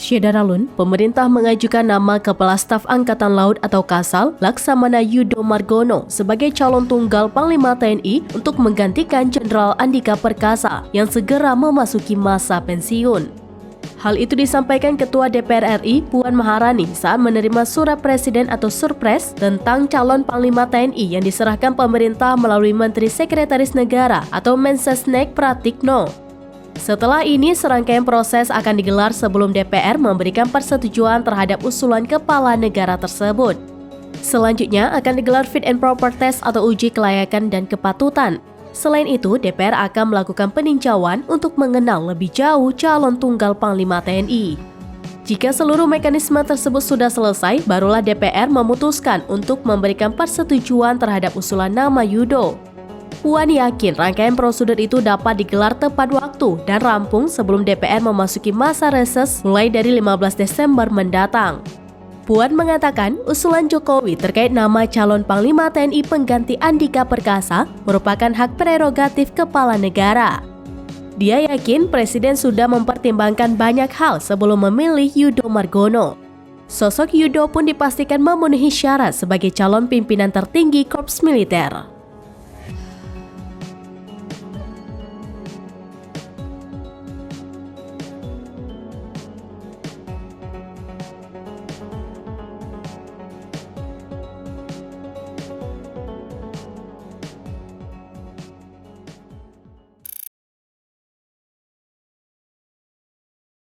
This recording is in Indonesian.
Syederalun, pemerintah mengajukan nama Kepala Staf Angkatan Laut atau Kasal, Laksamana Yudo Margono sebagai calon tunggal Panglima TNI untuk menggantikan Jenderal Andika Perkasa yang segera memasuki masa pensiun. Hal itu disampaikan Ketua DPR RI Puan Maharani saat menerima surat Presiden atau Surpres tentang calon Panglima TNI yang diserahkan pemerintah melalui Menteri Sekretaris Negara atau Mensesnek Pratikno. Setelah ini, serangkaian proses akan digelar sebelum DPR memberikan persetujuan terhadap usulan kepala negara tersebut. Selanjutnya akan digelar fit and proper test atau uji kelayakan dan kepatutan. Selain itu, DPR akan melakukan peninjauan untuk mengenal lebih jauh calon tunggal Panglima TNI. Jika seluruh mekanisme tersebut sudah selesai, barulah DPR memutuskan untuk memberikan persetujuan terhadap usulan nama Yudo. Puan yakin rangkaian prosedur itu dapat digelar tepat waktu dan rampung sebelum DPR memasuki masa reses mulai dari 15 Desember mendatang. Puan mengatakan usulan Jokowi terkait nama calon Panglima TNI pengganti Andika Perkasa merupakan hak prerogatif kepala negara. Dia yakin Presiden sudah mempertimbangkan banyak hal sebelum memilih Yudo Margono. Sosok Yudo pun dipastikan memenuhi syarat sebagai calon pimpinan tertinggi Korps Militer.